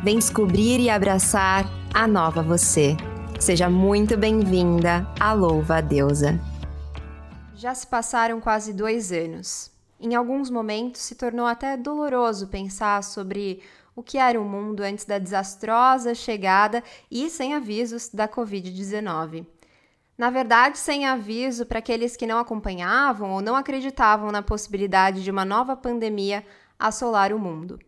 Vem descobrir e abraçar a nova você. Seja muito bem-vinda à Louva a Deusa. Já se passaram quase 2 anos. Em alguns momentos se tornou até doloroso pensar sobre o que era o mundo antes da desastrosa chegada e sem avisos da Covid-19. Na verdade, sem aviso para aqueles que não acompanhavam ou não acreditavam na possibilidade de uma nova pandemia assolar o mundo.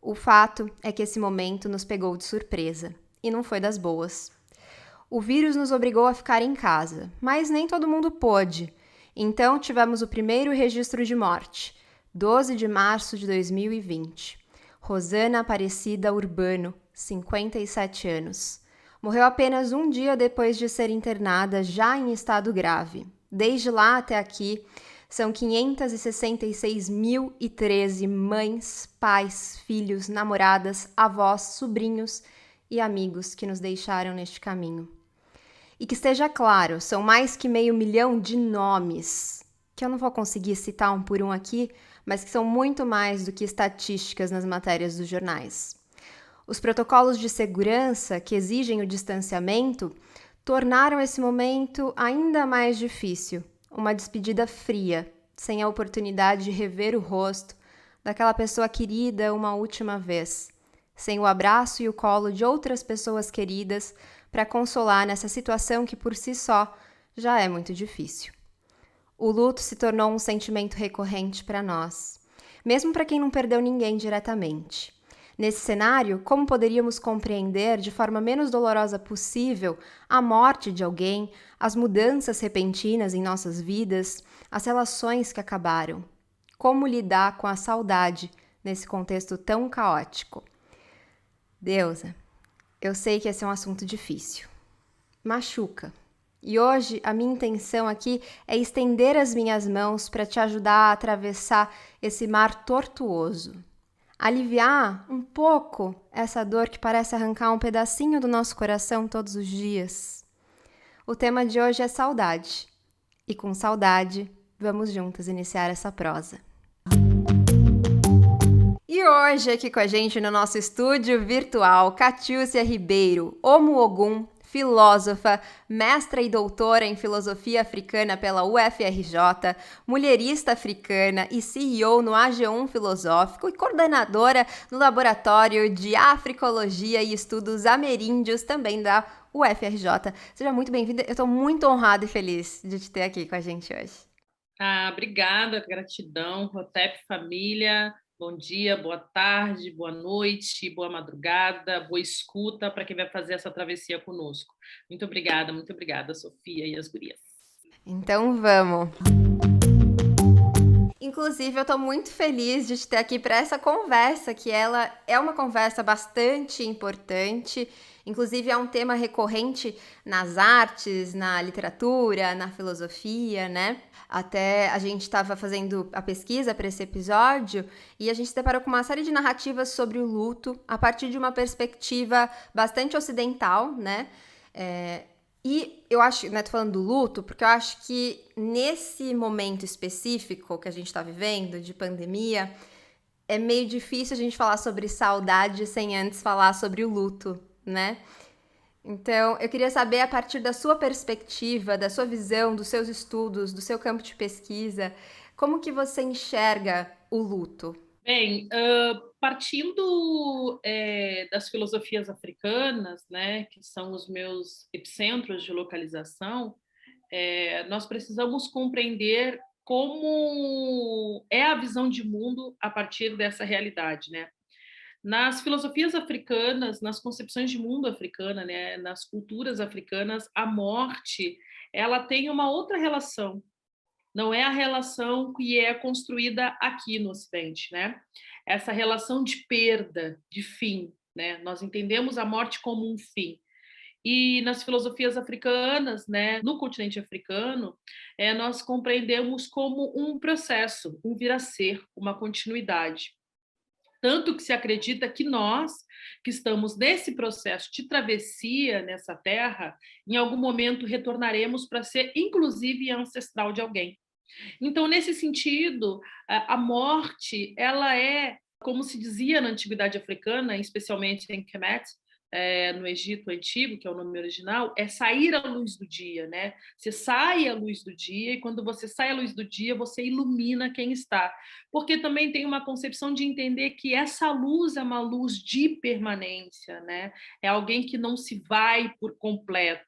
O fato é que esse momento nos pegou de surpresa, e não foi das boas. O vírus nos obrigou a ficar em casa, mas nem todo mundo pôde. Então tivemos o primeiro registro de morte, 12 de março de 2020. Rosana Aparecida Urbano, 57 anos. Morreu apenas um dia depois de ser internada, já em estado grave. Desde lá até aqui, são 566.013 mães, pais, filhos, namoradas, avós, sobrinhos e amigos que nos deixaram neste caminho. E que esteja claro, são mais que 500 mil de nomes, que eu não vou conseguir citar um por um aqui, mas que são muito mais do que estatísticas nas matérias dos jornais. Os protocolos de segurança que exigem o distanciamento tornaram esse momento ainda mais difícil. Uma despedida fria, sem a oportunidade de rever o rosto daquela pessoa querida uma última vez, sem o abraço e o colo de outras pessoas queridas para consolar nessa situação que por si só já é muito difícil. O luto se tornou um sentimento recorrente para nós, mesmo para quem não perdeu ninguém diretamente. Nesse cenário, como poderíamos compreender de forma menos dolorosa possível a morte de alguém, as mudanças repentinas em nossas vidas, as relações que acabaram? Como lidar com a saudade nesse contexto tão caótico? Deusa, eu sei que esse é um assunto difícil. Machuca. E hoje a minha intenção aqui é estender as minhas mãos para te ajudar a atravessar esse mar tortuoso. Aliviar um pouco essa dor que parece arrancar um pedacinho do nosso coração todos os dias. O tema de hoje é saudade. E com saudade, vamos juntas iniciar essa prosa. E hoje aqui com a gente no nosso estúdio virtual, Catiúcia Ribeiro, Omo Ogum, filósofa, mestra e doutora em filosofia africana pela UFRJ, mulherista africana e CEO no AG1 Filosófico e coordenadora no Laboratório de Africologia e Estudos Ameríndios, também da UFRJ. Seja muito bem-vinda, eu estou muito honrada e feliz de te ter aqui com a gente hoje. Obrigada, gratidão, Rotep família. Bom dia, boa tarde, boa noite, boa madrugada, boa escuta para quem vai fazer essa travessia conosco. Muito obrigada, Sofia e as gurias. Então vamos! Inclusive, eu estou muito feliz de te ter aqui para essa conversa, que ela é uma conversa bastante importante. Inclusive, é um tema recorrente nas artes, na literatura, na filosofia, né? Até a gente estava fazendo a pesquisa para esse episódio e a gente se deparou com uma série de narrativas sobre o luto a partir de uma perspectiva bastante ocidental, né? E eu acho, né, tô falando do luto, porque eu acho que nesse momento específico que a gente tá vivendo, de pandemia, é meio difícil a gente falar sobre saudade sem antes falar sobre o luto, né? Então, eu queria saber, a partir da sua perspectiva, da sua visão, dos seus estudos, do seu campo de pesquisa, como que você enxerga o luto? Bem, partindo das filosofias africanas, né, que são os meus epicentros de localização, nós precisamos compreender como é a visão de mundo a partir dessa realidade, né? Nas filosofias africanas, nas concepções de mundo africana, né, nas culturas africanas, a morte ela tem uma outra relação. Não é a relação que é construída aqui no Ocidente, né? Essa relação de perda, de fim, né? Nós entendemos a morte como um fim. E nas filosofias africanas, né, no continente africano, nós compreendemos como um processo, um vir a ser, uma continuidade. Tanto que se acredita que nós, que estamos nesse processo de travessia nessa terra, em algum momento retornaremos para ser, inclusive, ancestral de alguém. Então, nesse sentido, a morte ela é como se dizia na antiguidade africana, especialmente em Kemet, no Egito Antigo, que é o nome original, é sair à luz do dia, né? Você sai à luz do dia e quando você sai à luz do dia, você ilumina quem está. Porque também tem uma concepção de entender que essa luz é uma luz de permanência, né? É alguém que não se vai por completo.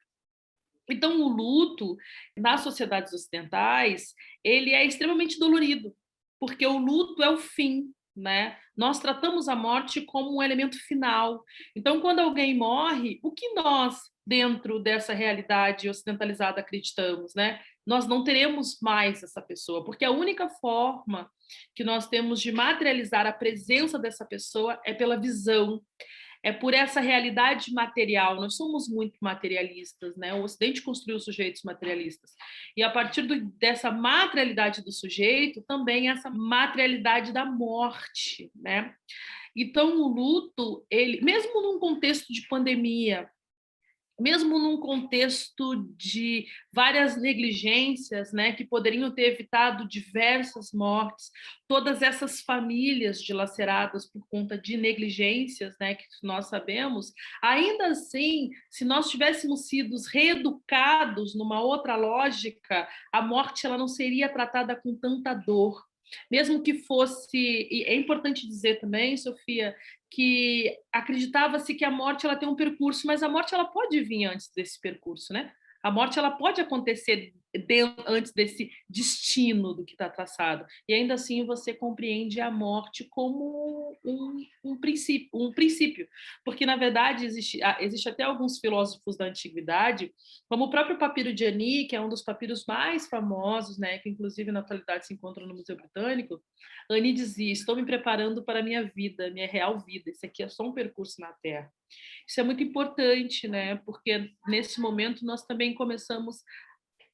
Então, o luto, nas sociedades ocidentais, ele é extremamente dolorido, porque o luto é o fim, né? Nós tratamos a morte como um elemento final. Então, quando alguém morre, o que nós, dentro dessa realidade ocidentalizada, acreditamos, né? Nós não teremos mais essa pessoa, porque a única forma que nós temos de materializar a presença dessa pessoa é pela visão, é por essa realidade material. Nós somos muito materialistas, né? O Ocidente construiu sujeitos materialistas. E a partir dessa materialidade do sujeito, também essa materialidade da morte, né? Então, o luto, ele, mesmo num contexto de pandemia, mesmo num contexto de várias negligências, né, que poderiam ter evitado diversas mortes, todas essas famílias dilaceradas por conta de negligências, né, que nós sabemos, ainda assim, se nós tivéssemos sido reeducados numa outra lógica, a morte ela não seria tratada com tanta dor. Mesmo que fosse, e é importante dizer também, Sofia, que acreditava-se que a morte ela tem um percurso, mas a morte ela pode vir antes desse percurso, né? A morte ela pode acontecer antes desse destino do que está traçado. E ainda assim você compreende a morte como um princípio. Porque, na verdade, existe até alguns filósofos da antiguidade, como o próprio Papiro de Ani, que é um dos papiros mais famosos, né, que inclusive na atualidade se encontra no Museu Britânico. Ani dizia: estou me preparando para a minha vida, minha real vida. Isso aqui é só um percurso na Terra. Isso é muito importante, né? Porque nesse momento nós também começamos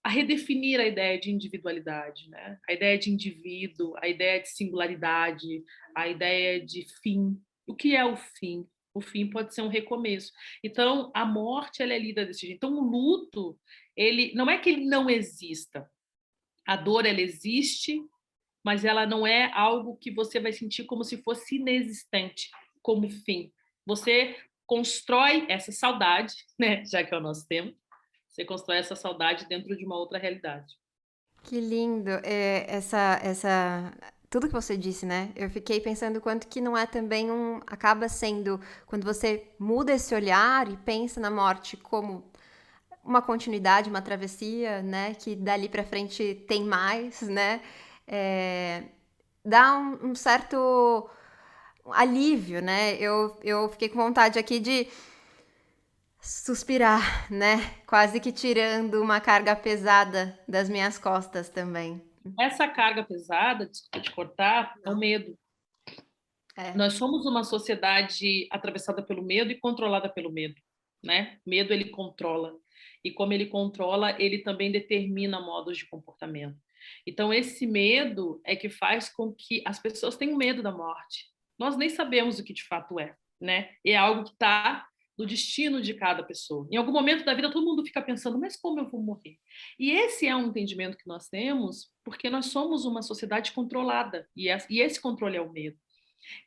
a redefinir a ideia de individualidade, né? A ideia de indivíduo, a ideia de singularidade, a ideia de fim. O que é o fim? O fim pode ser um recomeço. Então, a morte ela é lida desse jeito. Então, o luto, ele não é que ele não exista. A dor ela existe, mas ela não é algo que você vai sentir como se fosse inexistente, como fim. Você constrói essa saudade, né? Já que é o nosso tema, você constrói essa saudade dentro de uma outra realidade. Que lindo, tudo que você disse, né? Eu fiquei pensando quanto que não é também acaba sendo, quando você muda esse olhar e pensa na morte como uma continuidade, uma travessia, né? Que dali pra frente tem mais, né? É, dá um certo alívio, né? Eu fiquei com vontade aqui de suspirar, né? Quase que tirando uma carga pesada das minhas costas também. Essa carga pesada, desculpa te cortar, é o medo. É. Nós somos uma sociedade atravessada pelo medo e controlada pelo medo, né? Medo ele controla. E como ele controla, ele também determina modos de comportamento. Então esse medo é que faz com que as pessoas tenham medo da morte. Nós nem sabemos o que de fato é, né? E é algo que está no destino de cada pessoa. Em algum momento da vida todo mundo fica pensando, mas como eu vou morrer? E esse é um entendimento que nós temos porque nós somos uma sociedade controlada e esse controle é o medo.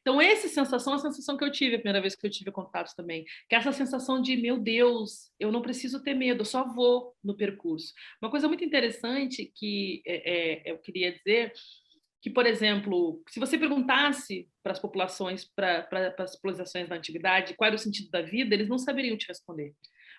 Então, essa sensação é a sensação que eu tive a primeira vez que eu tive contato também. Que é essa sensação de, meu Deus, eu não preciso ter medo, eu só vou no percurso. Uma coisa muito interessante que eu queria dizer, que, por exemplo, se você perguntasse para as populações, para as civilizações da antiguidade, qual era o sentido da vida, eles não saberiam te responder.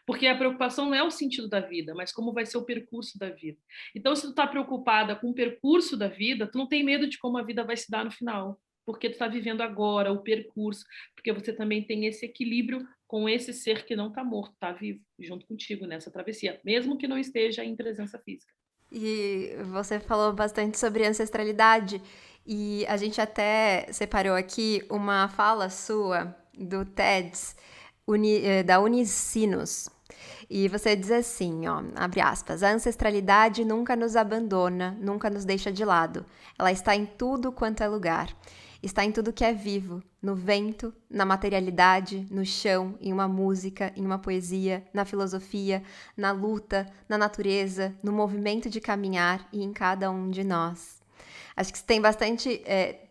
Porque a preocupação não é o sentido da vida, mas como vai ser o percurso da vida. Então, se tu está preocupada com o percurso da vida, tu não tem medo de como a vida vai se dar no final, porque tu está vivendo agora o percurso, porque você também tem esse equilíbrio com esse ser que não está morto, está vivo, junto contigo nessa travessia, mesmo que não esteja em presença física. E você falou bastante sobre ancestralidade, e a gente até separou aqui uma fala sua do TEDx, da Unicinos. E você diz assim, ó, abre aspas, a ancestralidade nunca nos abandona, nunca nos deixa de lado. Ela está em tudo quanto é lugar. Está em tudo que é vivo, no vento, na materialidade, no chão, em uma música, em uma poesia, na filosofia, na luta, na natureza, no movimento de caminhar e em cada um de nós. Acho que tem bastante,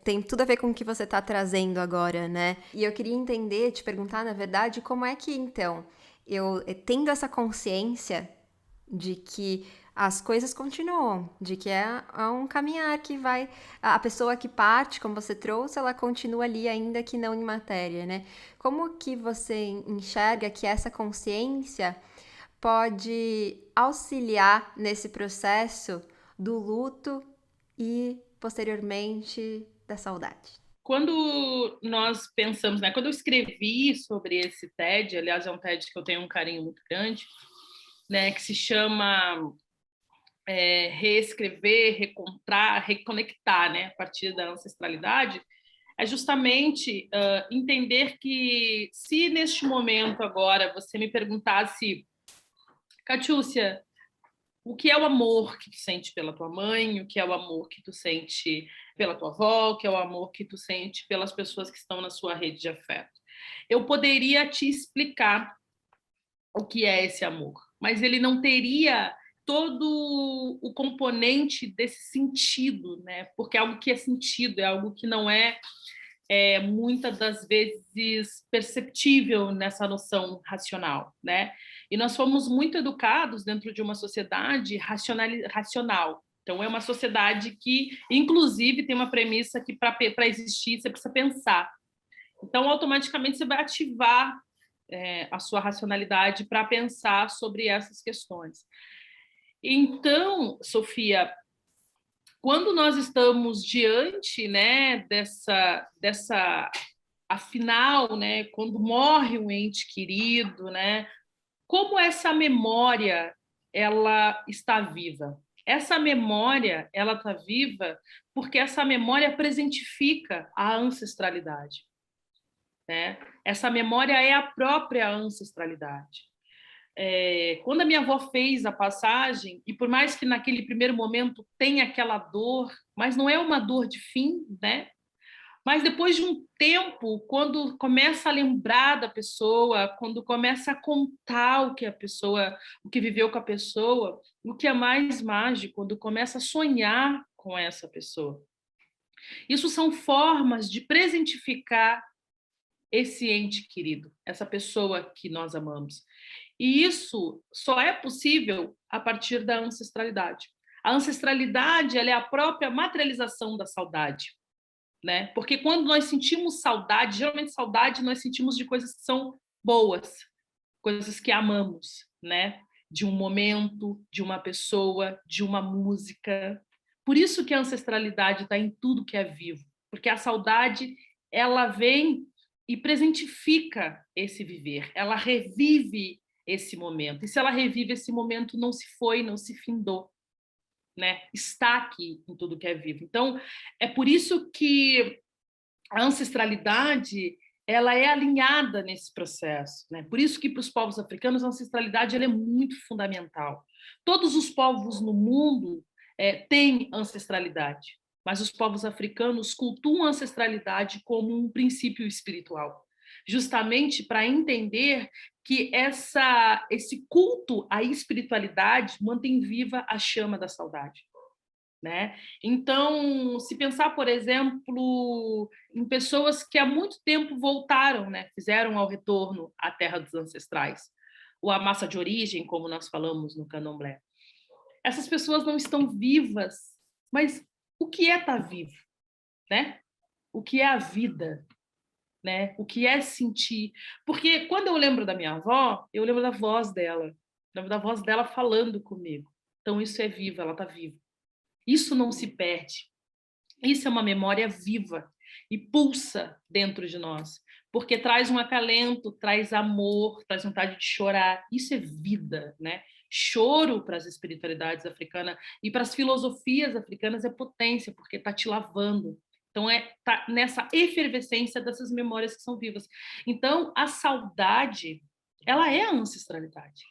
tem tudo a ver com o que você está trazendo agora, né? E eu queria entender, te perguntar, na verdade, como é que, então, eu tendo essa consciência de que as coisas continuam, de que é um caminhar que vai... A pessoa que parte, como você trouxe, ela continua ali, ainda que não em matéria, né? Como que você enxerga que essa consciência pode auxiliar nesse processo do luto e, posteriormente, da saudade? Quando nós pensamos, né? Quando eu escrevi sobre esse TED, aliás, é um TED que eu tenho um carinho muito grande, né? Que se chama reescrever, recontrar, reconectar, né? A partir da ancestralidade, é justamente entender que se neste momento agora você me perguntasse, Catiúcia, o que é o amor que tu sente pela tua mãe, o que é o amor que tu sente pela tua avó, o que é o amor que tu sente pelas pessoas que estão na sua rede de afeto. Eu poderia te explicar o que é esse amor, mas ele não teria todo o componente desse sentido, né? Porque é algo que é sentido, é algo que não muitas das vezes perceptível nessa noção racional, né? E nós fomos muito educados dentro de uma sociedade racional. Então, é uma sociedade que, inclusive, tem uma premissa que para existir você precisa pensar. Então, automaticamente, você vai ativar a sua racionalidade para pensar sobre essas questões. Então, Sofia, quando nós estamos diante, né, dessa afinal, né, quando morre um ente querido, né, como essa memória ela está viva? Essa memória ela está viva porque essa memória presentifica a ancestralidade, né? Essa memória é a própria ancestralidade. Quando a minha avó fez a passagem, e por mais que naquele primeiro momento tenha aquela dor, mas não é uma dor de fim, né? Mas depois de um tempo, quando começa a lembrar da pessoa, quando começa a contar o que a pessoa, o que viveu com a pessoa, o que é mais mágico, quando começa a sonhar com essa pessoa. Isso são formas de presentificar esse ente querido, essa pessoa que nós amamos. E isso só é possível a partir da ancestralidade. A ancestralidade, ela é a própria materialização da saudade, né? Porque quando nós sentimos saudade, geralmente saudade nós sentimos de coisas que são boas, coisas que amamos, né? De um momento, de uma pessoa, de uma música. Por isso que a ancestralidade está em tudo que é vivo, porque a saudade ela vem e presentifica esse viver, ela revive esse momento. E se ela revive esse momento, não se foi, não se findou, né? Está aqui em tudo que é vivo. Então, é por isso que a ancestralidade ela é alinhada nesse processo, né? Por isso que para os povos africanos a ancestralidade ela é muito fundamental. Todos os povos no mundo têm ancestralidade, mas os povos africanos cultuam a ancestralidade como um princípio espiritual, justamente para entender que esse culto à espiritualidade mantém viva a chama da saudade. Né? Então, se pensar, por exemplo, em pessoas que há muito tempo voltaram, né? Fizeram ao retorno à terra dos ancestrais, ou à massa de origem, como nós falamos no candomblé. Essas pessoas não estão vivas, mas o que é estar vivo? Né? O que é a vida? Né? O que é sentir? Porque quando eu lembro da minha avó, eu lembro da voz dela, lembro da voz dela falando comigo. Então, isso é vivo, ela está viva. Isso não se perde. Isso é uma memória viva e pulsa dentro de nós, porque traz um acalento, traz amor, traz vontade de chorar. Isso é vida, né? Choro para as espiritualidades africanas e para as filosofias africanas é potência, porque está te lavando. Então, tá nessa efervescência dessas memórias que são vivas. Então, a saudade, ela é a ancestralidade,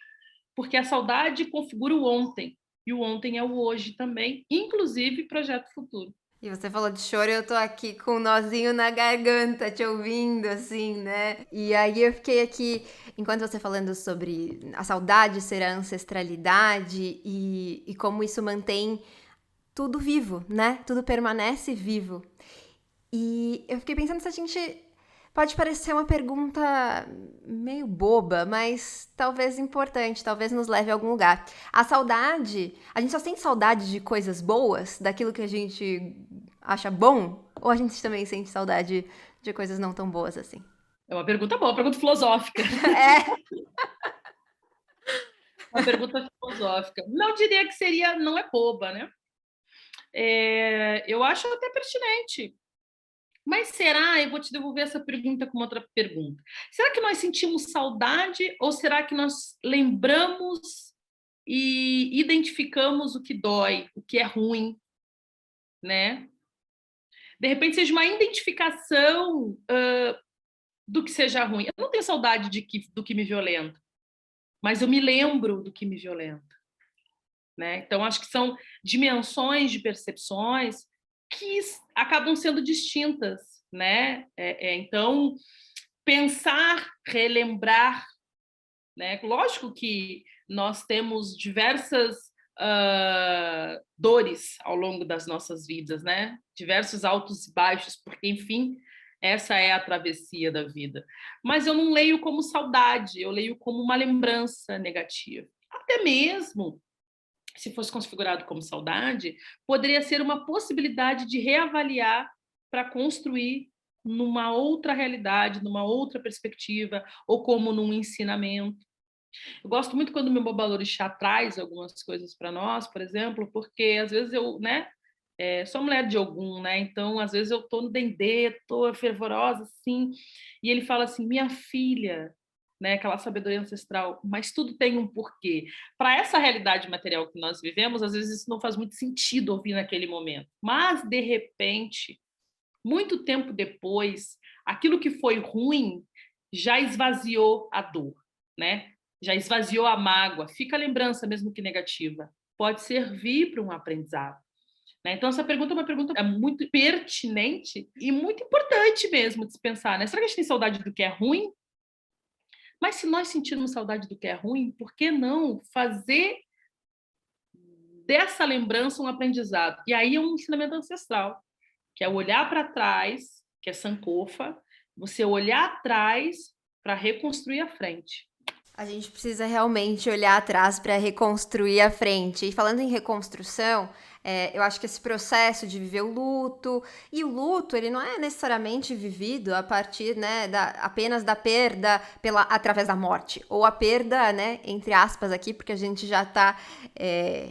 porque a saudade configura o ontem, e o ontem é o hoje também, inclusive projeto futuro. E você falou de choro, eu tô aqui com um nozinho na garganta, te ouvindo, assim, né? E aí eu fiquei aqui, enquanto você falando sobre a saudade ser a ancestralidade e como isso mantém tudo vivo, né? Tudo permanece vivo. E eu fiquei pensando se a gente... Pode parecer uma pergunta meio boba, mas talvez importante, talvez nos leve a algum lugar. A saudade, a gente só sente saudade de coisas boas, daquilo que a gente acha bom? Ou a gente também sente saudade de coisas não tão boas assim? É uma pergunta boa, uma pergunta filosófica. É. Uma pergunta filosófica. Não diria que seria, não é boba, né? Eu acho até pertinente. Mas será, eu vou te devolver essa pergunta com outra pergunta. Será que nós sentimos saudade ou será que nós lembramos e identificamos o que dói, o que é ruim, né? De repente seja uma identificação do que seja ruim. Eu não tenho saudade do que me violenta, mas eu me lembro do que me violenta, né? Então acho que são dimensões de percepções que acabam sendo distintas, né? Então pensar, relembrar, né? Lógico que nós temos diversas dores ao longo das nossas vidas, né? Diversos altos e baixos, porque, enfim, essa é a travessia da vida. Mas eu não leio como saudade, eu leio como uma lembrança negativa. Até mesmo, se fosse configurado como saudade, poderia ser uma possibilidade de reavaliar para construir numa outra realidade, numa outra perspectiva, ou como num ensinamento. Eu gosto muito quando o meu babalorixá traz algumas coisas para nós, por exemplo, porque às vezes eu, né, sou mulher de Ogum, né? Então, às vezes eu tô no dendê, tô fervorosa assim, e ele fala assim: "Minha filha", né, aquela sabedoria ancestral, mas tudo tem um porquê. Para essa realidade material que nós vivemos, às vezes isso não faz muito sentido ouvir naquele momento. Mas de repente, muito tempo depois, aquilo que foi ruim já esvaziou a dor, né? Já esvaziou a mágoa. Fica a lembrança, mesmo que negativa. Pode servir para um aprendizado. Né? Então, essa pergunta é uma pergunta muito pertinente e muito importante mesmo de se pensar. Né? Será que a gente tem saudade do que é ruim? Mas se nós sentirmos saudade do que é ruim, por que não fazer dessa lembrança um aprendizado? E aí é um ensinamento ancestral, que é olhar para trás, que é Sankofa, você olhar atrás para reconstruir a frente. A gente precisa realmente olhar atrás para reconstruir a frente. E falando em reconstrução, eu acho que esse processo de viver o luto, e o luto, ele não é necessariamente vivido a partir, né, apenas da perda através da morte, ou a perda, né, entre aspas aqui, porque a gente já está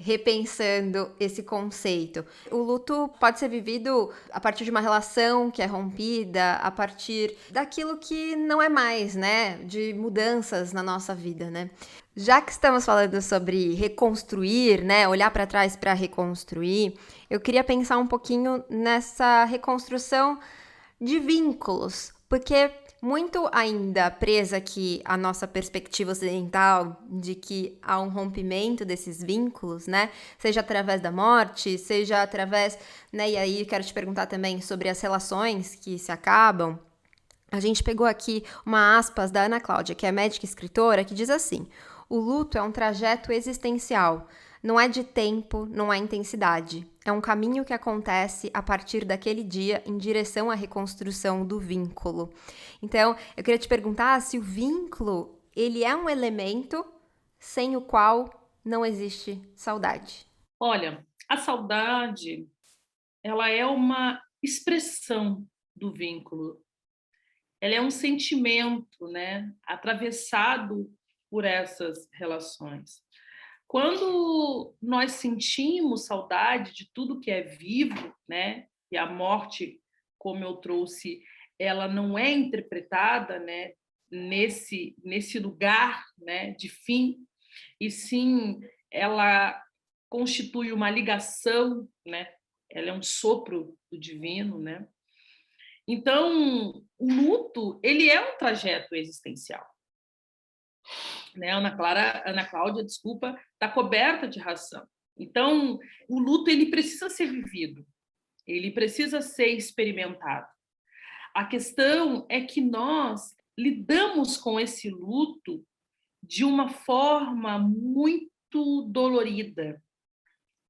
repensando esse conceito. O luto pode ser vivido a partir de uma relação que é rompida, a partir daquilo que não é mais, né, de mudanças na nossa vida, né? Já que estamos falando sobre reconstruir, né, olhar para trás para reconstruir, eu queria pensar um pouquinho nessa reconstrução de vínculos, porque muito ainda presa aqui a nossa perspectiva ocidental de que há um rompimento desses vínculos, né, seja através da morte, seja através, né, e aí quero te perguntar também sobre as relações que se acabam. A gente pegou aqui uma aspas da Ana Cláudia, que é médica e escritora, que diz assim: o luto é um trajeto existencial. Não é de tempo, não é intensidade. É um caminho que acontece a partir daquele dia em direção à reconstrução do vínculo. Então, eu queria te perguntar se o vínculo, ele é um elemento sem o qual não existe saudade. Olha, a saudade, ela é uma expressão do vínculo. Ela é um sentimento, né, atravessado por essas relações. Quando nós sentimos saudade de tudo que é vivo, né, e a morte, como eu trouxe, ela não é interpretada, né, nesse lugar, né, de fim, e sim ela constitui uma ligação, né? Ela é um sopro do divino, né? Então, o luto, ele é um trajeto existencial. Né? Ana Cláudia, desculpa, está coberta de razão. Então, o luto ele precisa ser vivido, ele precisa ser experimentado. A questão é que nós lidamos com esse luto de uma forma muito dolorida,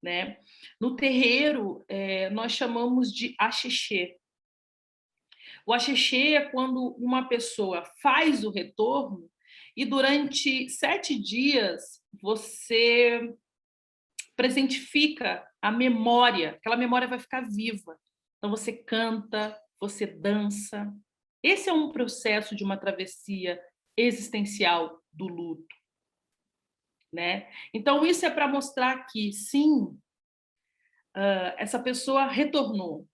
né? No terreiro, nós chamamos de axixê. O axixê é quando uma pessoa faz o retorno e durante 7 dias você presentifica a memória, aquela memória vai ficar viva. Então você canta, você dança. Esse é um processo de uma travessia existencial do luto, né? Então isso é para mostrar que sim, essa pessoa retornou,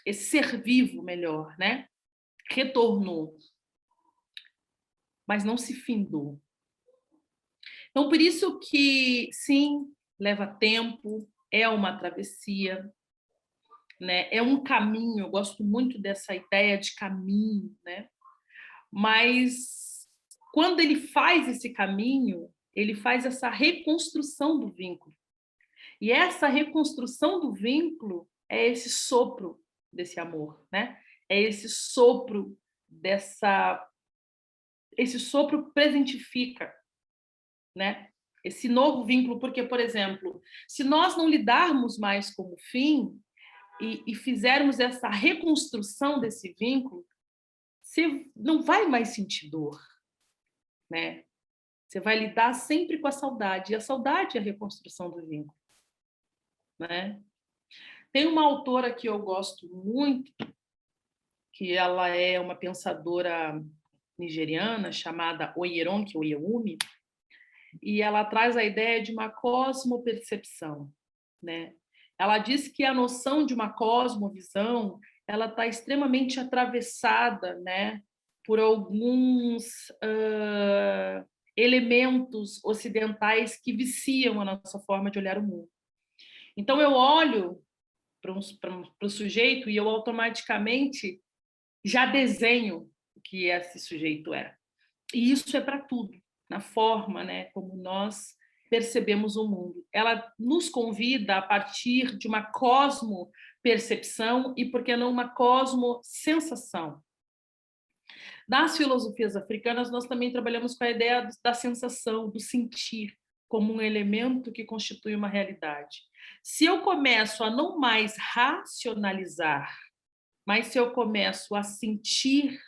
esse ser vivo melhor, né? Retornou, mas não se findou. Então por isso que sim, leva tempo, é uma travessia, né? É um caminho, eu gosto muito dessa ideia de caminho, né? Mas quando ele faz esse caminho, ele faz essa reconstrução do vínculo. E essa reconstrução do vínculo é esse sopro desse amor, né? É esse sopro dessa esse sopro presentifica, né? Esse novo vínculo, porque, por exemplo, se nós não lidarmos mais como fim, e fizermos essa reconstrução desse vínculo, você não vai mais sentir dor, né? Você vai lidar sempre com a saudade, e a saudade é a reconstrução do vínculo, né? Tem uma autora que eu gosto muito, que ela é uma pensadora nigeriana chamada Oyeronke Oyewumi, e ela traz a ideia de uma cosmopercepção, né? Ela diz que a noção de uma cosmovisão ela está extremamente atravessada, né, por alguns elementos ocidentais que viciam a nossa forma de olhar o mundo. Então eu olho para o sujeito e eu automaticamente já desenho o que esse sujeito é. E isso é para tudo, na forma, né, como nós percebemos o mundo. Ela nos convida a partir de uma cosmo-percepção e, por que não, uma cosmo-sensação. Nas filosofias africanas, nós também trabalhamos com a ideia da sensação, do sentir, como um elemento que constitui uma realidade. Se eu começo a não mais racionalizar, mas se eu começo a sentir,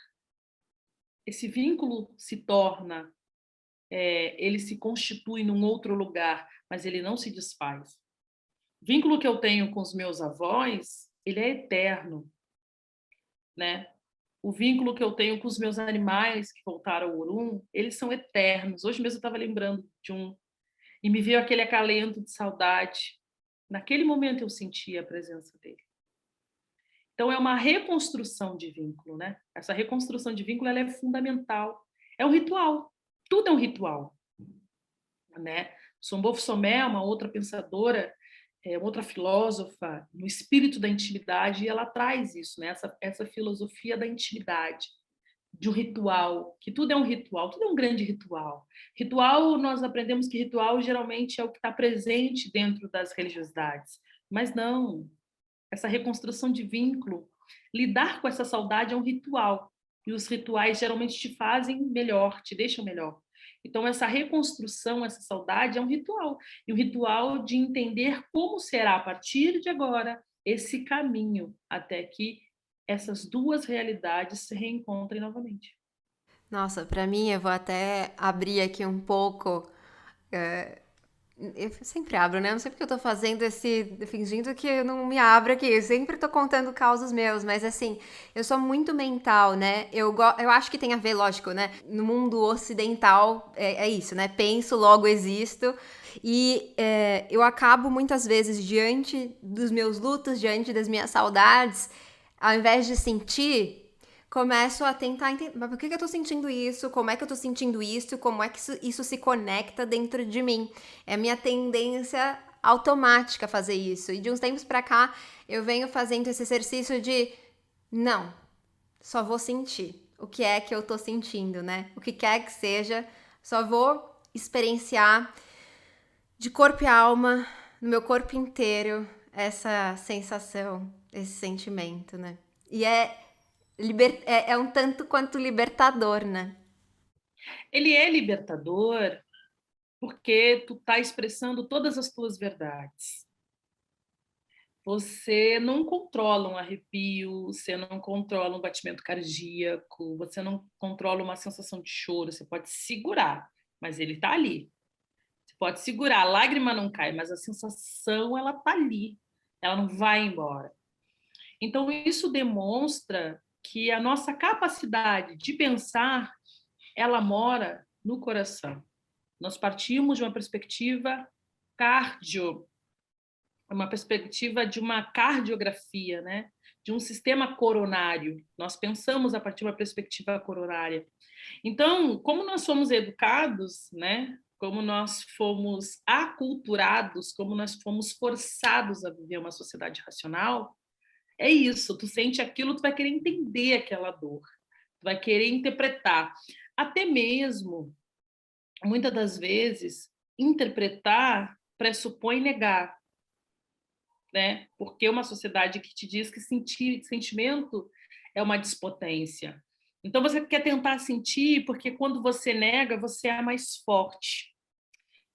esse vínculo se torna ele se constitui num outro lugar, mas ele não se desfaz. O vínculo que eu tenho com os meus avós, ele é eterno, né? O vínculo que eu tenho com os meus animais que voltaram ao Urum, eles são eternos. Hoje mesmo eu estava lembrando de um e me veio aquele acalento de saudade. Naquele momento eu senti a presença dele. Então é uma reconstrução de vínculo, né? Essa reconstrução de vínculo ela é fundamental. É um ritual. Tudo é um ritual, né? Sombofo Somé, uma outra pensadora, outra filósofa, no espírito da intimidade, e ela traz isso, né? Essa filosofia da intimidade, de um ritual, que tudo é um ritual, tudo é um grande ritual. Ritual, nós aprendemos que ritual geralmente é o que está presente dentro das religiosidades, mas não, essa reconstrução de vínculo, lidar com essa saudade é um ritual, e os rituais geralmente te fazem melhor, te deixam melhor. Então, essa reconstrução, essa saudade é um ritual. E o ritual de entender como será, a partir de agora, esse caminho até que essas duas realidades se reencontrem novamente. Nossa, para mim, eu vou até abrir aqui um pouco. Eu sempre abro, né? Eu não sei porque eu tô fazendo fingindo que eu não me abro aqui. Eu sempre tô contando causos meus, mas assim, eu sou muito mental, né? Eu acho que tem a ver, lógico, né? No mundo ocidental é isso, né? Penso, logo existo. E eu acabo muitas vezes diante dos meus lutos, diante das minhas saudades, ao invés de sentir, começo a tentar entender, mas por que eu tô sentindo isso? Como é que eu tô sentindo isso? Como é que isso se conecta dentro de mim? É a minha tendência automática a fazer isso. E de uns tempos pra cá, eu venho fazendo esse exercício de não, só vou sentir. O que é que eu tô sentindo, né? O que quer que seja, só vou experienciar de corpo e alma, no meu corpo inteiro, essa sensação, esse sentimento, né? E é um tanto quanto libertador, né? Ele é libertador porque tu está expressando todas as tuas verdades. Você não controla um arrepio, você não controla um batimento cardíaco, você não controla uma sensação de choro, você pode segurar, mas ele está ali. Você pode segurar, a lágrima não cai, mas a sensação ela está ali, ela não vai embora. Então isso demonstra que a nossa capacidade de pensar, ela mora no coração. Nós partimos de uma perspectiva cardio, uma perspectiva de uma cardiografia, né? De um sistema coronário. Nós pensamos a partir de uma perspectiva coronária. Então, como nós somos educados, né? Como nós fomos aculturados, como nós fomos forçados a viver uma sociedade racional, é isso. Tu sente aquilo, tu vai querer entender aquela dor, tu vai querer interpretar. Até mesmo, muitas das vezes, interpretar pressupõe negar, né? Porque uma sociedade que te diz que sentimento é uma despotência. Então você quer tentar sentir, porque quando você nega, você é mais forte.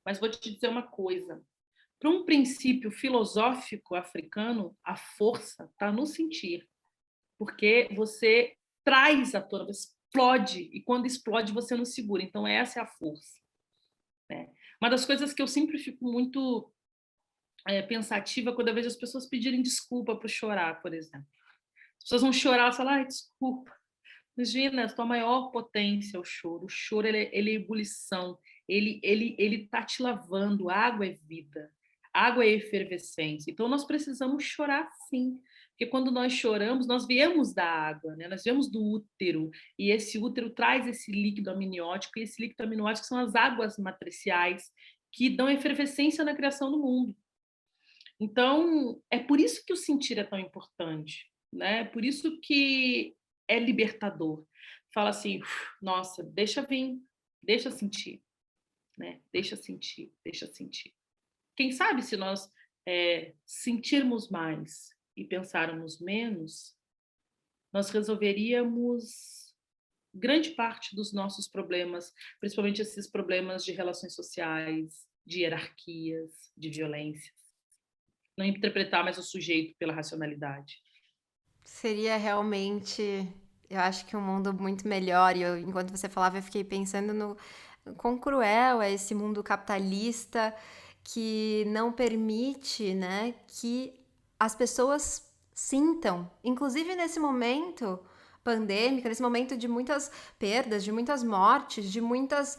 Mas vou te dizer uma coisa: para um princípio filosófico africano, a força está no sentir, porque você traz à tona, você explode, e quando explode você não segura. Então essa é a força, né? Uma das coisas que eu sempre fico muito pensativa quando eu vejo as pessoas pedirem desculpa por chorar, por exemplo. As pessoas vão chorar e falam, ai, desculpa. Imagina, a tua maior potência é o choro. O choro, ele é ebulição. Ele tá te lavando. Água é vida. Água é efervescência. Então, nós precisamos chorar sim. Porque quando nós choramos, nós viemos da água, né? Nós viemos do útero. E esse útero traz esse líquido amniótico. E esse líquido amniótico são as águas matriciais que dão efervescência na criação do mundo. Então, é por isso que o sentir é tão importante, né? Por isso que é libertador. Fala assim, nossa, deixa vir, deixa sentir, né? Deixa sentir, deixa sentir. Quem sabe se nós sentirmos mais e pensarmos menos, nós resolveríamos grande parte dos nossos problemas, principalmente esses problemas de relações sociais, de hierarquias, de violência. Não interpretar mais o sujeito pela racionalidade. Seria realmente, eu acho que um mundo muito melhor. E eu, enquanto você falava, eu fiquei pensando no quão cruel é esse mundo capitalista que não permite, né, que as pessoas sintam, inclusive nesse momento pandêmico, nesse momento de muitas perdas, de muitas mortes, de muitos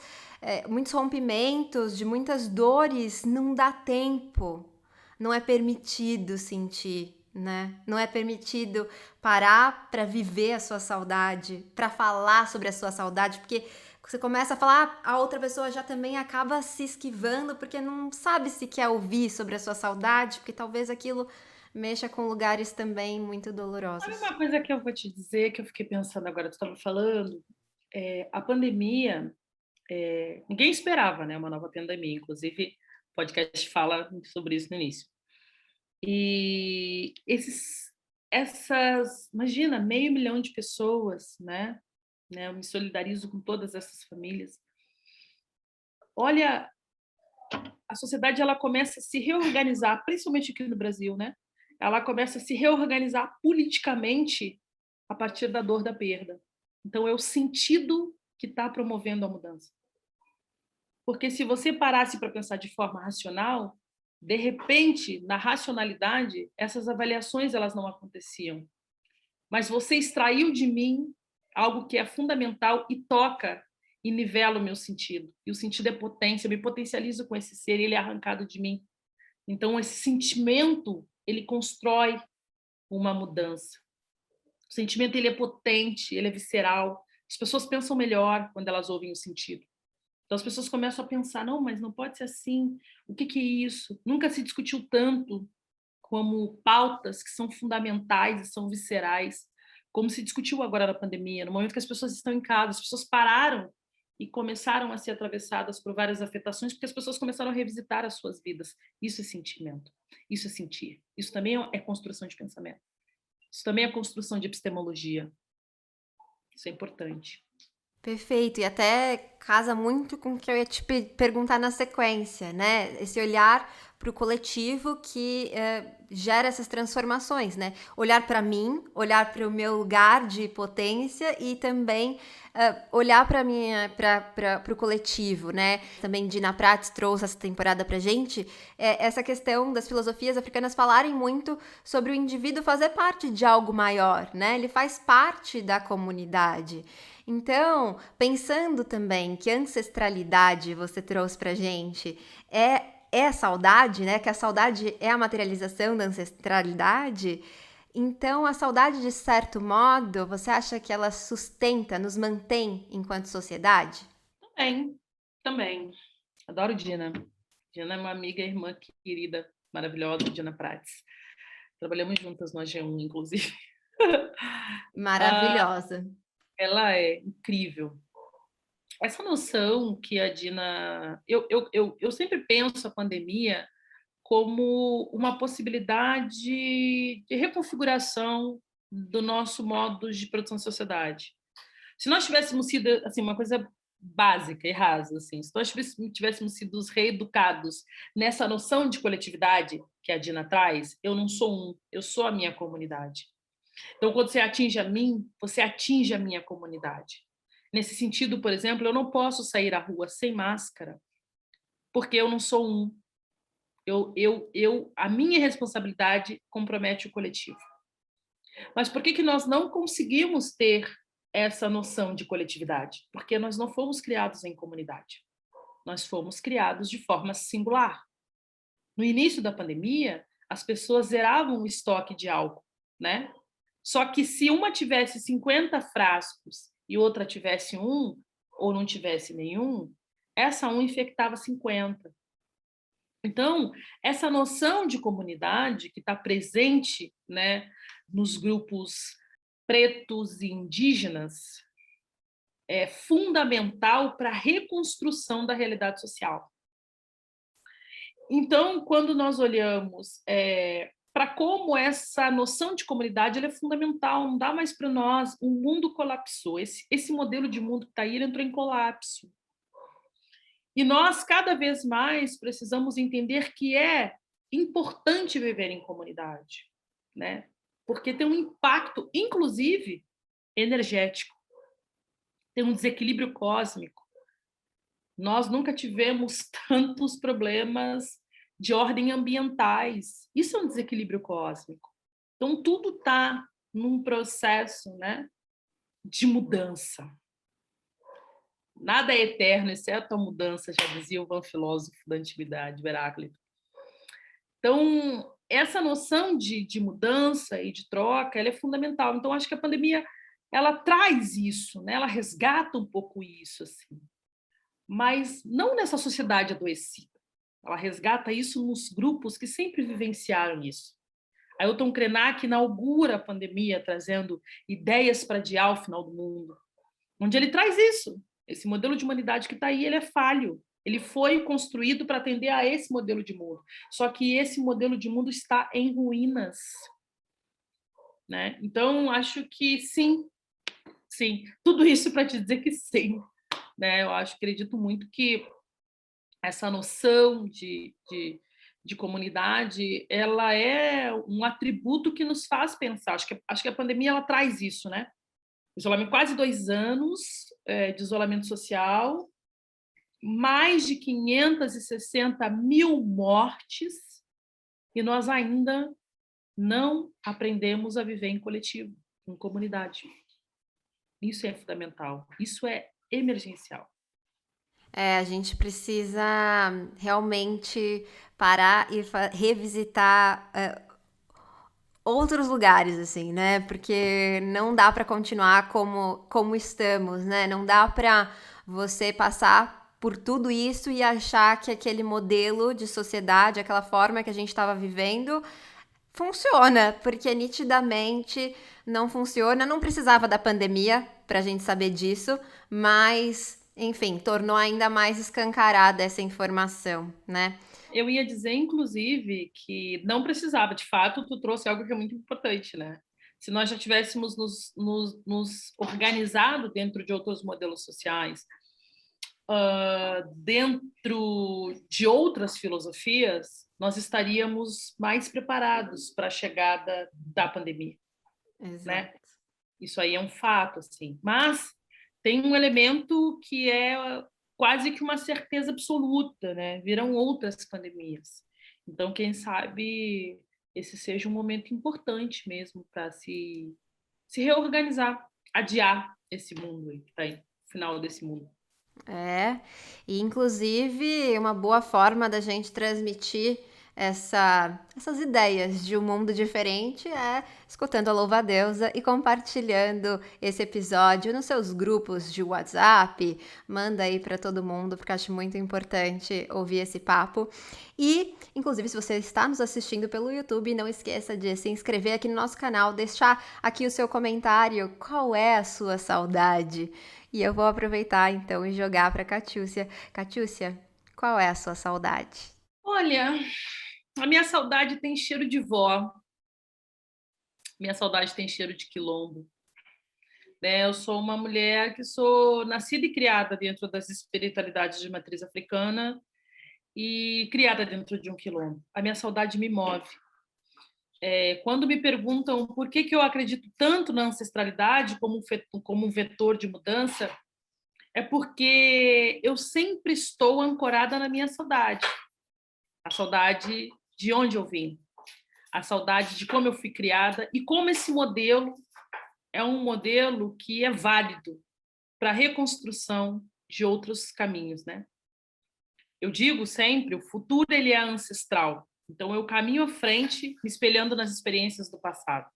rompimentos, de muitas dores, não dá tempo, não é permitido sentir, né? Não é permitido parar para viver a sua saudade, para falar sobre a sua saudade, porque você começa a falar, a outra pessoa já também acaba se esquivando porque não sabe se quer ouvir sobre a sua saudade, porque talvez aquilo mexa com lugares também muito Sabe dolorosos. uma coisa que eu vou te dizer, que eu fiquei pensando agora, tu estava falando, a pandemia, ninguém esperava, né, uma nova pandemia, inclusive o podcast fala sobre isso no início. E imagina, 500 mil de pessoas, né, eu me solidarizo com todas essas famílias. Olha, a sociedade ela começa a se reorganizar, principalmente aqui no Brasil, né? Ela começa a se reorganizar politicamente a partir da dor da perda. Então, é o sentido que está promovendo a mudança. Porque se você parasse para pensar de forma racional, de repente, na racionalidade, essas avaliações elas não aconteciam. Mas você extraiu de mim algo que é fundamental e toca e nivela o meu sentido. E o sentido é potência, eu me potencializo com esse ser, ele é arrancado de mim. Então, esse sentimento, ele constrói uma mudança. O sentimento, ele é potente, ele é visceral. As pessoas pensam melhor quando elas ouvem o sentido. Então, as pessoas começam a pensar, não, mas não pode ser assim. O que é isso? Nunca se discutiu tanto como pautas que são fundamentais e são viscerais, como se discutiu agora na pandemia, no momento que as pessoas estão em casa, as pessoas pararam e começaram a ser atravessadas por várias afetações, porque as pessoas começaram a revisitar as suas vidas. Isso é sentimento, isso é sentir. Isso também é construção de pensamento. Isso também é construção de epistemologia. Isso é importante. Perfeito, e até casa muito com o que eu ia te perguntar na sequência, né? Esse olhar para o coletivo que gera essas transformações, né? Olhar para mim, olhar para o meu lugar de potência e também olhar para o coletivo, né? Também Dina Prats trouxe essa temporada para gente essa questão das filosofias africanas falarem muito sobre o indivíduo fazer parte de algo maior, né? Ele faz parte da comunidade. Então, pensando também que ancestralidade você trouxe pra gente é a saudade, né? Que a saudade é a materialização da ancestralidade. Então, a saudade, de certo modo, você acha que ela sustenta, nos mantém enquanto sociedade? Também, também. Adoro Dina. Dina é uma amiga e irmã querida, maravilhosa, Dina Prats. Trabalhamos juntas no AG1, inclusive. Ah, Maravilhosa. ela é incrível. Essa noção que a Dina. Eu sempre penso a pandemia como uma possibilidade de reconfiguração do nosso modo de produção de sociedade. Se nós tivéssemos sido assim, uma coisa básica e rasa, assim, se nós tivéssemos sido reeducados nessa noção de coletividade que a Dina traz, eu não sou um, eu sou a minha comunidade. Então, quando você atinge a mim, você atinge a minha comunidade. Nesse sentido, por exemplo, eu não posso sair à rua sem máscara, porque eu não sou um. A minha responsabilidade compromete o coletivo. Mas por que nós não conseguimos ter essa noção de coletividade? Porque nós não fomos criados em comunidade. Nós fomos criados de forma singular. No início da pandemia, as pessoas zeravam o estoque de álcool, né? Só que se uma tivesse 50 frascos e outra tivesse um, ou não tivesse nenhum, essa um infectava 50. Então, essa noção de comunidade que está presente, né, nos grupos pretos e indígenas é fundamental para a reconstrução da realidade social. Então, quando nós olhamos para como essa noção de comunidade ela é fundamental, não dá mais para nós, o mundo colapsou, esse modelo de mundo que está aí ele entrou em colapso. E nós, cada vez mais, precisamos entender que é importante viver em comunidade, né? Porque tem um impacto, inclusive, energético, tem um desequilíbrio cósmico. Nós nunca tivemos tantos problemas de ordem ambientais. Isso é um desequilíbrio cósmico. Então, tudo está num processo, né, de mudança. Nada é eterno, exceto a mudança, já dizia o filósofo da antiguidade, Heráclito. Então, essa noção de mudança e de troca, ela é fundamental. Então, acho que a pandemia ela traz isso, né? Ela resgata um pouco isso, assim. Mas não nessa sociedade adoecida. Ela resgata isso nos grupos que sempre vivenciaram isso. Ailton Krenak inaugura a pandemia trazendo ideias para adiar o final do mundo, onde ele traz isso. Esse modelo de humanidade que está aí, ele é falho. Ele foi construído para atender a esse modelo de mundo. Só que esse modelo de mundo está em ruínas. Né? Então, acho que sim, sim. Tudo isso para te dizer que sim. Né? Eu acredito muito que essa noção de comunidade ela é um atributo que nos faz pensar. Acho que a pandemia ela traz isso, né? Isolamento, quase 2 anos de isolamento social, mais de 560 mil mortes, e nós ainda não aprendemos a viver em coletivo, em comunidade. Isso é fundamental, isso é emergencial. A gente precisa realmente parar e revisitar outros lugares, assim, né? Porque não dá para continuar como estamos, né? Não dá para você passar por tudo isso e achar que aquele modelo de sociedade, aquela forma que a gente estava vivendo, funciona, porque nitidamente não funciona. Não precisava da pandemia para a gente saber disso, mas, enfim, tornou ainda mais escancarada essa informação, né? Eu ia dizer, inclusive, que não precisava. De fato, tu trouxe algo que é muito importante, né? se nós já tivéssemos nos organizado dentro de outros modelos sociais, dentro de outras filosofias, nós estaríamos mais preparados para a chegada da pandemia, né? Exato. Isso aí é um fato, assim. Mas tem um elemento que é quase que uma certeza absoluta, né? Virão outras pandemias. Então, quem sabe esse seja um momento importante mesmo para se reorganizar, adiar esse mundo aí, tá aí, o final desse mundo. É, e inclusive uma boa forma da gente transmitir essas ideias de um mundo diferente é escutando a Louva-a-Deusa e compartilhando esse episódio nos seus grupos de WhatsApp. Manda aí para todo mundo, porque acho muito importante ouvir esse papo. E, inclusive, se você está nos assistindo pelo YouTube, não esqueça de se inscrever aqui no nosso canal, deixar aqui o seu comentário. Qual é a sua saudade? E eu vou aproveitar então e jogar para Catiúcia. Catiúcia, qual é a sua saudade? Olha, a minha saudade tem cheiro de vó, minha saudade tem cheiro de quilombo. Né? Eu sou uma mulher que sou nascida e criada dentro das espiritualidades de matriz africana e criada dentro de um quilombo. A minha saudade me move. Quando me perguntam por que eu acredito tanto na ancestralidade como um vetor de mudança, é porque eu sempre estou ancorada na minha saudade. A saudade de onde eu vim, a saudade de como eu fui criada e como esse modelo é um modelo que é válido para a reconstrução de outros caminhos, né? Eu digo sempre, o futuro ele é ancestral. Então eu caminho à frente, me espelhando nas experiências do passado.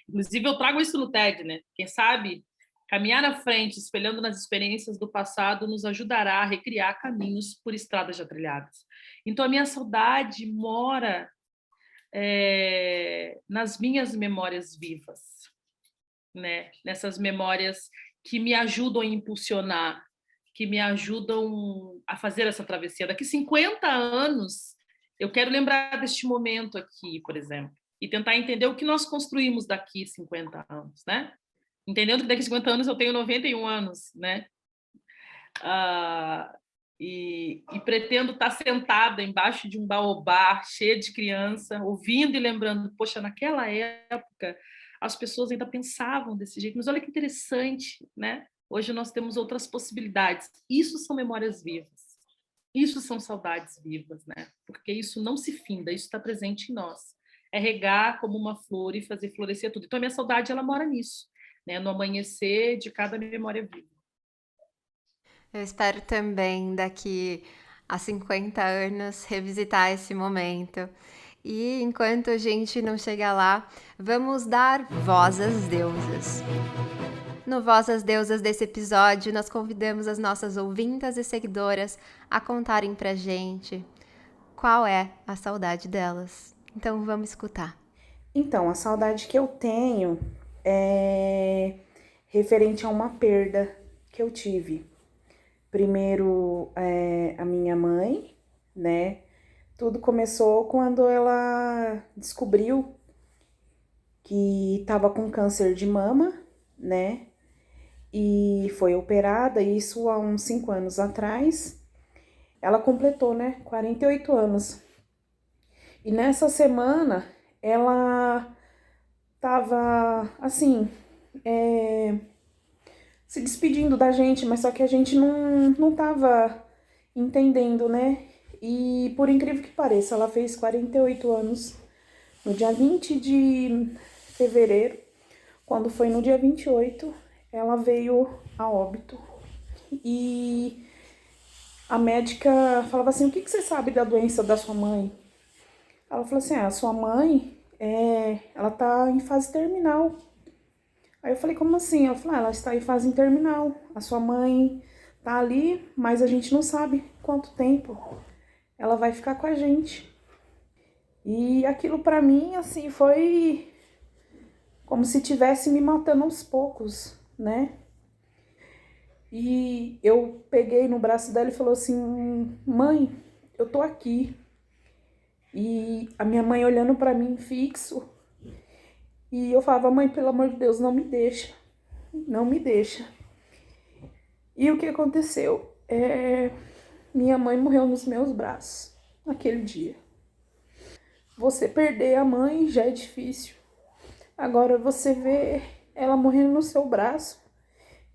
Inclusive eu trago isso no TED, né? Quem sabe caminhar à frente, espelhando nas experiências do passado, nos ajudará a recriar caminhos por estradas já trilhadas. Então a minha saudade mora nas minhas memórias vivas, né? Nessas memórias que me ajudam a impulsionar, que me ajudam a fazer essa travessia. Daqui 50 anos, eu quero lembrar deste momento aqui, por exemplo, e tentar entender o que nós construímos daqui 50 anos, né? Entendendo que daqui 50 anos eu tenho 91 anos, né? E pretendo estar sentada embaixo de um baobá, cheia de criança, ouvindo e lembrando, poxa, naquela época as pessoas ainda pensavam desse jeito, mas olha que interessante, né? Hoje nós temos outras possibilidades. Isso são memórias vivas. Isso são saudades vivas, né? Porque isso não se finda, isso está presente em nós. É regar como uma flor e fazer florescer tudo. Então a minha saudade ela mora nisso, né? No amanhecer de cada memória viva. Eu espero também, daqui a 50 anos, revisitar esse momento. E enquanto a gente não chega lá, vamos dar voz às deusas. No Voz às Deusas desse episódio, nós convidamos as nossas ouvintas e seguidoras a contarem pra gente qual é a saudade delas. Então vamos escutar. Então, a saudade que eu tenho é referente a uma perda que eu tive. Primeiro, a minha mãe, né? Tudo começou quando ela descobriu que estava com câncer de mama, né? E foi operada, isso há uns 5 anos atrás. Ela completou, né? 48 anos. E nessa semana, ela tava, assim, se despedindo da gente, mas só que a gente não tava entendendo, né? E por incrível que pareça, ela fez 48 anos no dia 20 de fevereiro. Quando foi no dia 28, ela veio a óbito. E a médica falava assim, o que você sabe da doença da sua mãe? Ela falou assim, a sua mãe, ela tá em fase terminal. Aí eu falei, como assim? Ela falou, ela está em fase terminal. A sua mãe tá ali, mas a gente não sabe quanto tempo ela vai ficar com a gente. E aquilo pra mim, assim, foi como se tivesse me matando aos poucos, né? E eu peguei no braço dela e falou assim, mãe, eu tô aqui. E a minha mãe olhando pra mim fixo. E eu falava, mãe, pelo amor de Deus, não me deixa. Não me deixa. E o que aconteceu? Minha mãe morreu nos meus braços naquele dia. Você perder a mãe já é difícil. Agora você vê ela morrendo no seu braço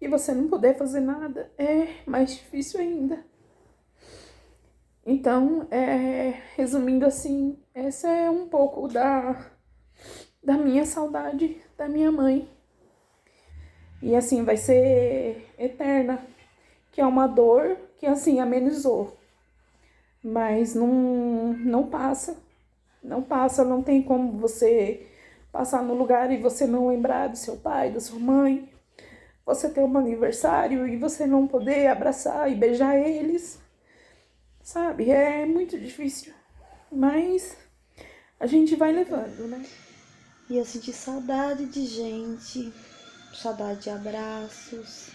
e você não poder fazer nada é mais difícil ainda. Então, resumindo assim, essa é um pouco da minha saudade da minha mãe. E assim, vai ser eterna, que é uma dor que assim amenizou. Mas não passa. Não passa, não tem como você passar no lugar e você não lembrar do seu pai, da sua mãe. Você ter um aniversário e você não poder abraçar e beijar eles. Sabe, é muito difícil. Mas a gente vai levando, né? E eu senti saudade de gente, saudade de abraços,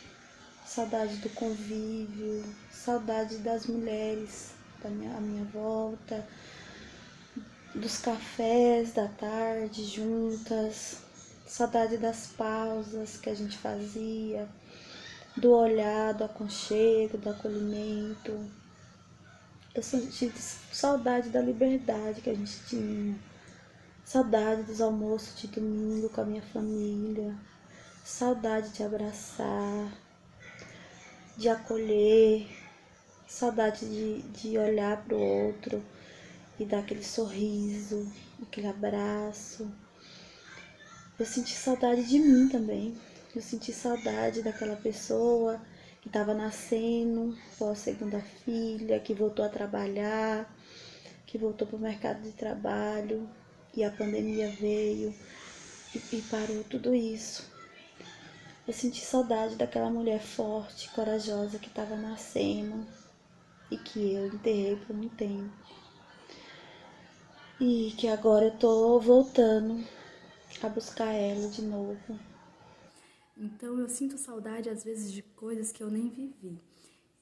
saudade do convívio, saudade das mulheres à minha volta, dos cafés da tarde juntas, saudade das pausas que a gente fazia, do olhar, do aconchego, do acolhimento. Eu senti saudade da liberdade que a gente tinha, saudade dos almoços de domingo com a minha família, saudade de abraçar, de acolher, saudade de olhar para o outro e dar aquele sorriso, aquele abraço. Eu senti saudade de mim também. Eu senti saudade daquela pessoa que estava nascendo, pós segunda filha, que voltou a trabalhar, que voltou para o mercado de trabalho e a pandemia veio e parou tudo isso. Eu senti saudade daquela mulher forte, corajosa que estava nascendo e que eu enterrei por um tempo. E que agora eu tô voltando a buscar ela de novo. Então eu sinto saudade às vezes de coisas que eu nem vivi.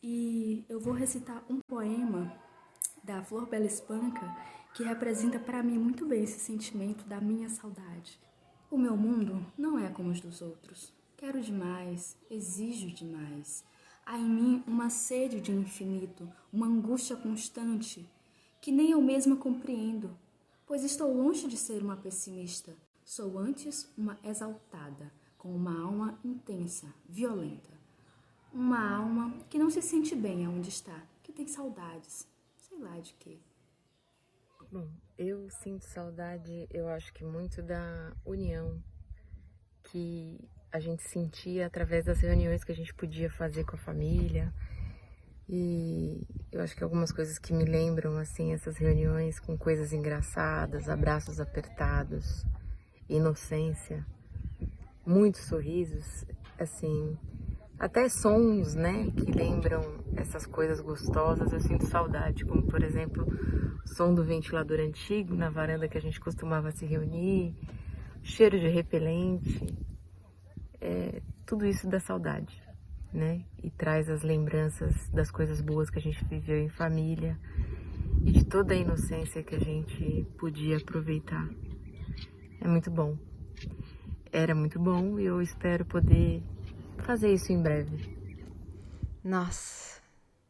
E eu vou recitar um poema da Flor Bela Espanca que representa para mim muito bem esse sentimento da minha saudade. O meu mundo não é como os dos outros. Quero demais, exijo demais. Há em mim uma sede de infinito, uma angústia constante, que nem eu mesma compreendo, pois estou longe de ser uma pessimista. Sou antes uma exaltada, com uma alma intensa, violenta. Uma alma que não se sente bem aonde está, que tem saudades, sei lá de quê. Bom, eu sinto saudade, eu acho que muito da união que a gente sentia através das reuniões que a gente podia fazer com a família. E eu acho que algumas coisas que me lembram, assim, essas reuniões com coisas engraçadas, abraços apertados, inocência, muitos sorrisos, assim, até sons, né, que lembram essas coisas gostosas, eu sinto saudade, como, por exemplo, o som do ventilador antigo na varanda que a gente costumava se reunir, cheiro de repelente, tudo isso dá saudade, né, e traz as lembranças das coisas boas que a gente viveu em família e de toda a inocência que a gente podia aproveitar. É muito bom. Era muito bom e eu espero poder fazer isso em breve. Nossa,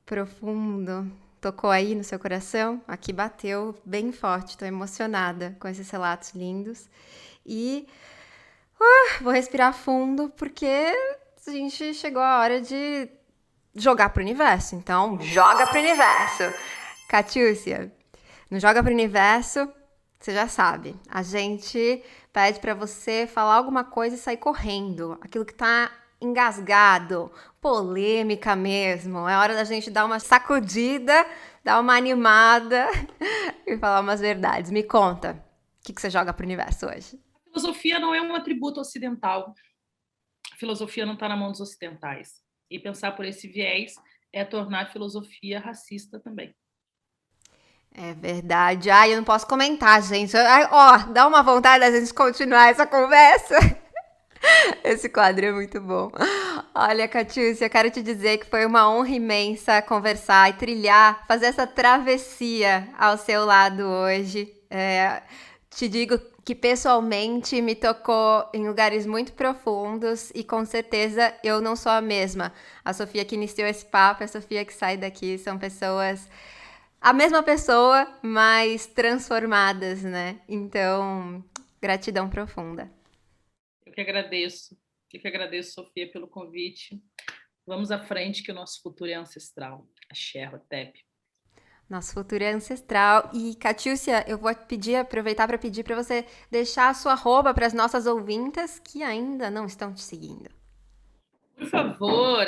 profundo. Tocou aí no seu coração? Aqui bateu bem forte. Tô emocionada com esses relatos lindos. E vou respirar fundo porque a gente chegou a hora de jogar pro universo. Então, joga pro universo. Catiúcia, no Joga pro Universo, você já sabe. A gente pede pra você falar alguma coisa e sair correndo. Aquilo que tá engasgado, polêmica mesmo. É hora da gente dar uma sacudida, dar uma animada e falar umas verdades. Me conta, o que você joga pro universo hoje? A filosofia não é um atributo ocidental. A filosofia não está na mão dos ocidentais. E pensar por esse viés é tornar a filosofia racista também. É verdade. Ai, eu não posso comentar, gente. Ai, ó, dá uma vontade da gente continuar essa conversa. Esse quadro é muito bom. Olha, Catiúcia, eu quero te dizer que foi uma honra imensa conversar e trilhar, fazer essa travessia ao seu lado hoje. Te digo que pessoalmente me tocou em lugares muito profundos e com certeza eu não sou a mesma. A Sofia que iniciou esse papo, a Sofia que sai daqui, são pessoas... A mesma pessoa, mas transformadas, né? Então, gratidão profunda. Eu que agradeço. Sofia, pelo convite. Vamos à frente que o nosso futuro é ancestral. Axé, Hotep. Nosso futuro é ancestral. E, Catiúcia, eu vou aproveitar para pedir para você deixar a sua arroba para as nossas ouvintas que ainda não estão te seguindo. Por favor,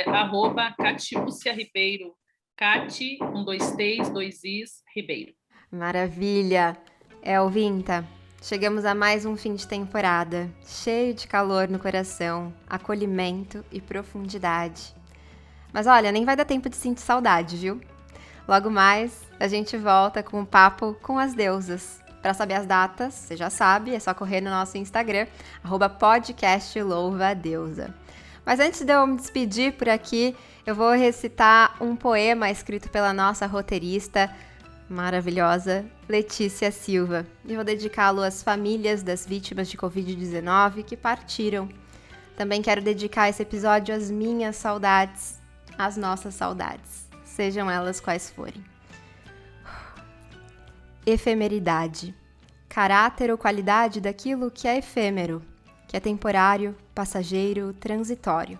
arroba Catiúcia Ribeiro. Cati, 1, 2, 3, 2 Is, Ribeiro. Maravilha! Ouvinta, chegamos a mais um fim de temporada, cheio de calor no coração, acolhimento e profundidade. Mas olha, nem vai dar tempo de sentir saudade, viu? Logo mais, a gente volta com um papo com as deusas. Para saber as datas, você já sabe, é só correr no nosso Instagram, @podcastlouvadeusa. Mas antes de eu me despedir por aqui, eu vou recitar um poema escrito pela nossa roteirista maravilhosa, Letícia Silva. E vou dedicá-lo às famílias das vítimas de Covid-19 que partiram. Também quero dedicar esse episódio às minhas saudades, às nossas saudades. Sejam elas quais forem. Efemeridade. Caráter ou qualidade daquilo que é efêmero, que é temporário, passageiro, transitório.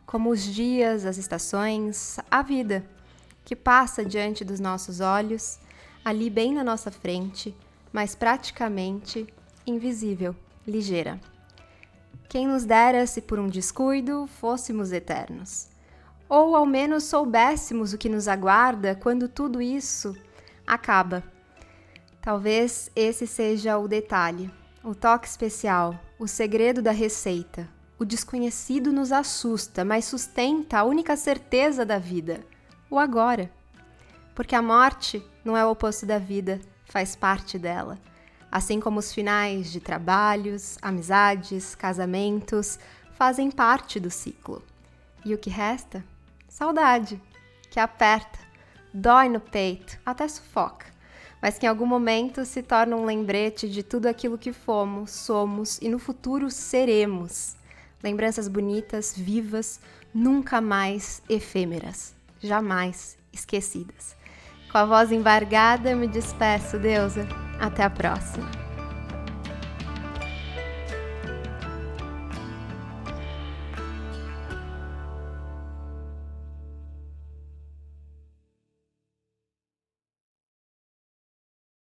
Como os dias, as estações, a vida, que passa diante dos nossos olhos, ali bem na nossa frente, mas praticamente invisível, ligeira. Quem nos dera se por um descuido fôssemos eternos. Ou ao menos soubéssemos o que nos aguarda quando tudo isso acaba. Talvez esse seja o detalhe, o toque especial, o segredo da receita. O desconhecido nos assusta, mas sustenta a única certeza da vida, o agora. Porque a morte não é o oposto da vida, faz parte dela. Assim como os finais de trabalhos, amizades, casamentos fazem parte do ciclo. E o que resta? Saudade, que aperta, dói no peito, até sufoca, mas que em algum momento se torna um lembrete de tudo aquilo que fomos, somos e no futuro seremos. Lembranças bonitas, vivas, nunca mais efêmeras, jamais esquecidas. Com a voz embargada, eu me despeço, deusa. Até a próxima.